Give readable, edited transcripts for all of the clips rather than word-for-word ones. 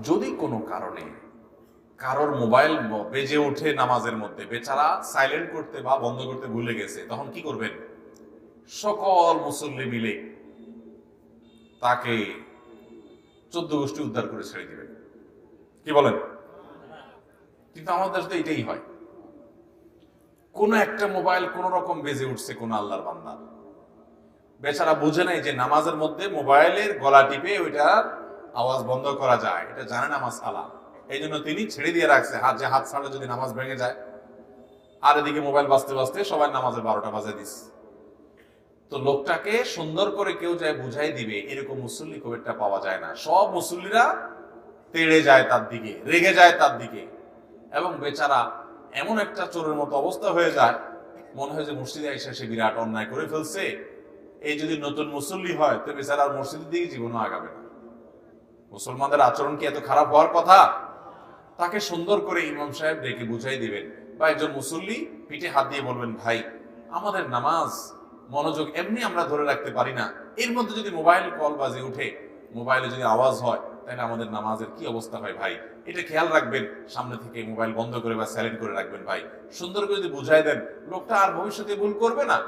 যদি কোনো কারণে কারোর মোবাইল বেজে ওঠে নামাজের মধ্যে, বেচারা সাইলেন্ট করতে বা বন্ধ করতে ভুলে গেছে, তখন কি করবেন? সকল মুসল্লি মিলে তাকে 14 গোষ্ঠী উদ্ধার করে ছেড়ে দিবেন। কি বলেন? কিন্তু আমাদের দেশে এটাই হয়। কোন একটা মোবাইল কোন রকম বেজে উঠছে কোন আল্লাহর বান্দা, বেচারা বুঝে নাই যে নামাজের মধ্যে মোবাইলের গলা টিপে ওইটার আওয়াজ বন্ধ করা যায়, এটা জানে না মাসআলা। এই জন্য তিনি ছেড়ে দিয়ে রাখছে, হাত ছাড়লে যদি নামাজ ভেঙে যায়। আর এদিকে মোবাইল বাজতে বাজতে সবাই নামাজের 12টা বাজে দিস। তো লোকটাকে সুন্দর করে কেউ যায় বুঝাই দিবে, এরকম মুসল্লি খুব একটা পাওয়া যায় না। সব মুসল্লিরা তেড়ে যায় তার দিকে, রেগে যায় তার দিকে, এবং বেচারা এমন একটা চোরের মতো অবস্থা হয়ে যায়, মনে হয় যে মসজিদে এসে সে বিরাট অন্যায় করে ফেলছে। এই যদি নতুন মুসল্লি হয় তো বেচারা আর মসজিদের দিকে জীবনও আগাবে না। মুসলমানদের আচরণ কি এত খারাপ হওয়ার কথা? তাকে সুন্দর করে ইমাম সাহেব ডেকে বুঝাই দিবেন, বা একজন মুসল্লি পিঠে হাত দিয়ে বলবেন, ভাই আমাদের নামাজ মনোযোগ এমনি আমরা ধরে রাখতে পারি না, এর মধ্যে যদি মোবাইল কল বাজে উঠে, মোবাইলে যদি আওয়াজ হয়, তাহলে আমাদের নামাজের কি অবস্থা হয় ভাই, এটা খেয়াল রাখবেন। সামনে থেকে মোবাইল বন্ধ করে বা সাইলেন্ট করে রাখবেন ভাই। সুন্দর করে যদি বুঝাই দেন, লোকটা আর ভবিষ্যতে ভুল করবে না।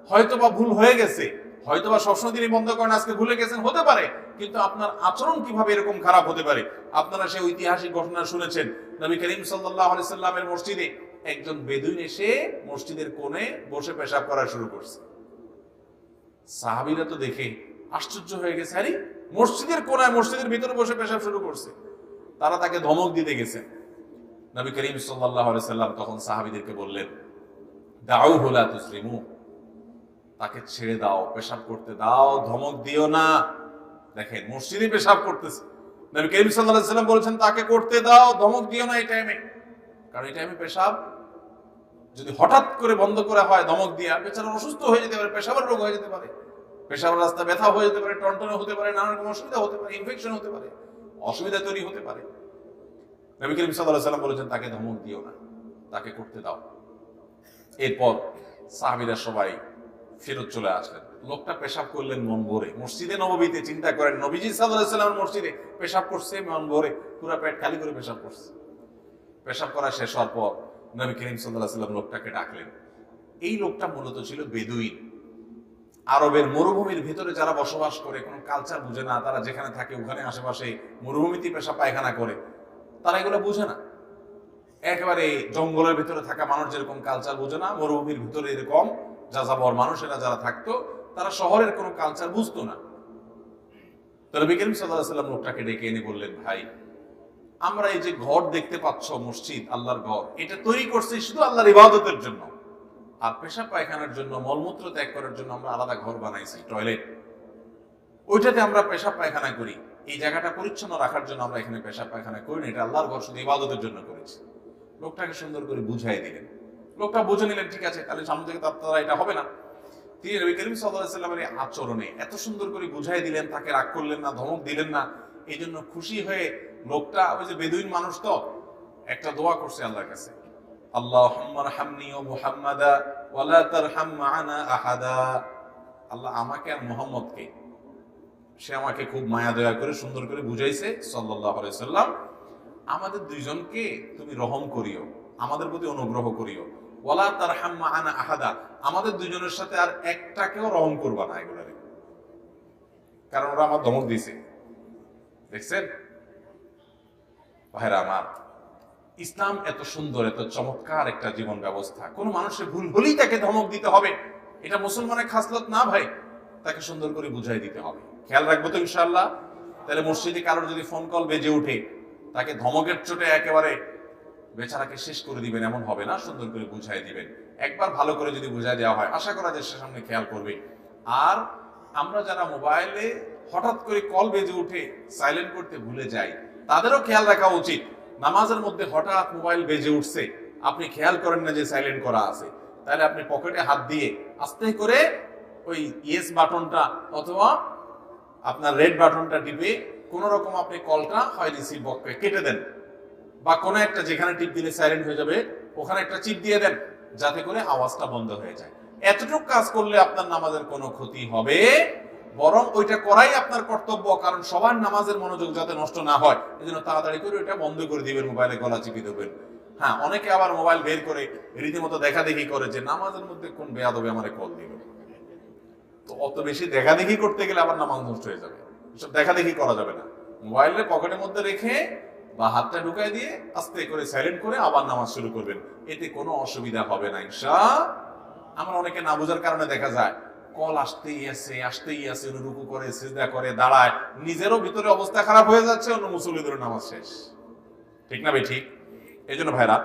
হয়তোবা ভুল হয়ে গেছে, হয়তোবা সবসময় তিনি বন্ধ করেন, আজকে ভুলে গেছেন, হতে পারে। কিন্তু আপনার আচরণ কিভাবে এরকম খারাপ হতে পারে? আপনারা সেই ঐতিহাসিক ঘটনা শুনেছেন, নবী করিম সাল্লাল্লাহু আলাইহি সাল্লামের মসজিদে একজন বেদুইন এসে মসজিদের কোণে বসে পেশাব করা শুরু করছে। সাহাবীরা তো দেখে আশ্চর্য হয়ে গেছে, আরে মসজিদের কোণায়, মসজিদের ভিতরে বসে পেশাব শুরু করছে। তারা তাকে ধমক দিতে গেছেন। নবী করিম সাল্লাল্লাহু আলাইহি সাল্লাম তখন সাহাবীদেরকে বললেন, দাউহু লা তুসরিমু, তাকে ছেড়ে দাও, পেশাব করতে দাও, ধমক দিও না। দেখেন মসজিদে পেশাব করতেছে, নবী করিম সাল্লাল্লাহু আলাইহি সাল্লাম বলেছেন তাকে করতে দাও, ধমক দিও না এই টাইমে। কারণ এই টাইমে পেশাব যদি হঠাৎ করে বন্ধ করা হয় ধমক দিয়া, বেচারা অসুস্থ হয়ে যেতে পারে, পেশাবের রোগ হয়ে যেতে পারে, পেশাবের রাস্তা ব্যথা হয়ে যেতে পারে, টনটনে হতে পারে, নানা রকম অসুবিধা হতে পারে, ইনফেকশন হতে পারে, অসুবিধা তৈরি হতে পারে। নবী করিম সাল্লাল্লাহু আলাইহি সাল্লাম বলেছেন তাকে ধমক দিও না, তাকে করতে দাও। এরপর সাহাবীরা সবাই ফেরত চলে আসলেন। লোকটা পেশাব করলেন মন ভরে, মসজিদে নববীতে। চিন্তা করেন, নবীজি সাল্লাল্লাহু আলাইহি সাল্লামের মসজিদে পেশাব করছে মন ভরে, পুরো পেট খালি করে পেশাব করছে। পেশাব করা শেষ হওয়ার পর নবী করিম সাল্লাল্লাহু আলাইহি সাল্লাম লোকটাকে ডাকলেন। এই লোকটা মূলত ছিল বেদুইন। আরবের মরুভূমির ভিতরে যারা বসবাস করে, কোনো কালচার বুঝে না, তারা যেখানে থাকে ওখানে আশেপাশে মরুভূমিতে পেশাব পায়খানা করে, তারা এগুলো বুঝে না। একেবারে জঙ্গলের ভিতরে থাকা মানুষ যেরকম কালচার বুঝে না, মরুভূমির ভিতরে এরকম যাযাবর মানুষেরা যারা থাকতো, তারা শহরের কোনো কালচার বুঝতো না। তো নবী করিম সাল্লাল্লাহু আলাইহি সাল্লাম লোকটাকে ডেকে এনে বললেন, ভাই আমরা এই যে ঘর দেখতে পাচ্ছ, মসজিদ আল্লাহর ঘর, এটা তৈরি করছি শুধু আল্লাহর ইবাদতের জন্য, আর পেশাব পায়খানার জন্য, মলমূত্র ত্যাগ করার জন্য আমরা আলাদা ঘর বানাইছি, টয়লেট। ওইটাতে আমরা পেশাব পায়খানা করি। এই জায়গাটা পরিচ্ছন্ন রাখার জন্য আমরা এখানে পেশাব পায়খানা করি না, এটা আল্লাহর ঘর শুধু ইবাদতের জন্য করেছি। লোকটাকে সুন্দর করে বুঝাই দিলেন। লোকটা বুঝে নিলেন, ঠিক আছে, তাহলে সামনে থেকে তারা এটা হবে না। তিনি নবী করিম সাল্লাল্লাহু আলাইহি সাল্লামের আচরণে এত সুন্দর করে বুঝাই দিলেন, তাকে রাগ করলেন না, ধমক দিলেন না। এই জন্য খুশি হয়ে লোকটা, ওই যে বেদুইন মানুষ, তো একটা দোয়া করছে আল্লাহর কাছে, আল্লাহুম্মা রহমনি ওয়া মুহাম্মাদা ওয়া লা তারহাম মা'ানা আহাদা। আল্লাহ আমাকে আর মুহাম্মদকে, সে আমাকে খুব মায়া দয়া করে সুন্দর করে বুঝাইছে সাল্লাল্লাহু আলাইহি সাল্লাম, আমাদের দুইজনকে তুমি রহম করিও, আমাদের প্রতি অনুগ্রহ করিও। ওয়ালা তারহাম মা'ানা আহাদা, আমাদের দুইজনের সাথে আর একটাকেও রহম করবা না এগুলারে, কারণ ওরা আমার ধমক দিয়েছে। দেখছেন ভাইরা আমার, ইসলাম এত সুন্দর, এত চমৎকার একটা জীবন ব্যবস্থা। কোন মানুষের ভুল হলেই তাকে ধমক দিতে হবে, এটা মুসলমানের খাসলত না ভাই। তাকে সুন্দর করে বুঝাই দিতে হবে। খেয়াল রাখবো তো ইনশাআল্লাহ। তাহলে মসজিদে কারোর যদি ফোন কল বেজে উঠে, তাকে ধমকের চোটে একেবারে বেচারাকে শেষ করে দিবেন এমন হবে না, সুন্দর করে বুঝাই দিবেন। একবার ভালো করে যদি বুঝাই দেওয়া হয়, আশা করা যায় সে সামনে খেয়াল করবে। আর আমরা যারা মোবাইলে হঠাৎ করে কল বেজে উঠে সাইলেন্ট করতে ভুলে যাই, তাদেরও খেয়াল রাখা উচিত। নামাজের মধ্যে হঠাৎ মোবাইল বেজে উঠছে, আপনি খেয়াল করেন না যে সাইলেন্ট করা আছে, তাহলে আপনি পকেটে হাত দিয়ে আস্তে করে ওই ইয়েস বাটনটা অথবা আপনার রেড বাটনটা টিপে কোন রকম আপনি কলটা হয় রিসিভ বক্সে কেটে দেন, বা কোনো একটা যেখানে টিপ দিলে সাইলেন্ট হয়ে যাবে ওখানে একটা চিপ দিয়ে দেন, যাতে করে আওয়াজটা বন্ধ হয়ে যায়। এতটুকু কাজ করলে আপনার নামাজের কোনো ক্ষতি হবে বরং ওইটা করাই আপনার কর্তব্য, কারণ সবার নামাজের মনোযোগ যাতে নষ্ট না হয় এজন্য তাড়াতাড়ি করে ওইটা বন্ধ করে দিবেন, মোবাইলে গলা চিপে দেবেন। হ্যাঁ, অনেকে আবার মোবাইল বের করে রীতিমতো দেখাদেখি করে যে নামাজের মধ্যে কোন বেয়াদবে আমারে কল দিল। তো অত বেশি দেখাদেখি করতে গেলে আবার নামাজ নষ্ট হয়ে যাবে। এসব দেখাদেখি করা যাবে না। মোবাইলের পকেটের মধ্যে রেখে বা হাতটা ঢুকাই দিয়ে আস্তে করে সাইলেন্ট করে আবার নামাজ শুরু করবেন, এতে কোনো অসুবিধা হবে না ইনশাআল্লাহ। আমরা অনেকে না বোঝার কারণে দেখা যায় কল আসতেই আছে, রুকু করে সিজদা করে দাঁড়ায়, নিজেরও ভিতরে অবস্থা খারাপ হয়ে যাচ্ছে, অন্য মুসল্লিদের নামাজ শেষ। ঠিক না ভাই? ঠিক। এই জন্য ভাইরা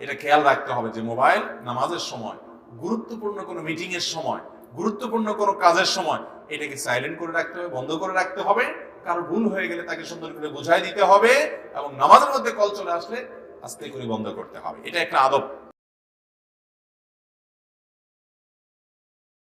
এটা খেয়াল রাখতে হবে যে মোবাইল নামাজের সময়, গুরুত্বপূর্ণ কোনো মিটিং এর সময়, গুরুত্বপূর্ণ কোনো কাজের সময় এটাকে সাইলেন্ট করে রাখতে হবে, বন্ধ করে রাখতে হবে। কারো ভুল হয়ে গেলে তাকে সুন্দর করে বুঝাই দিতে হবে এবং নামাজের মধ্যে কল চলে আসলে আস্তে করে বন্ধ করতে হবে। এটা একটা আদব।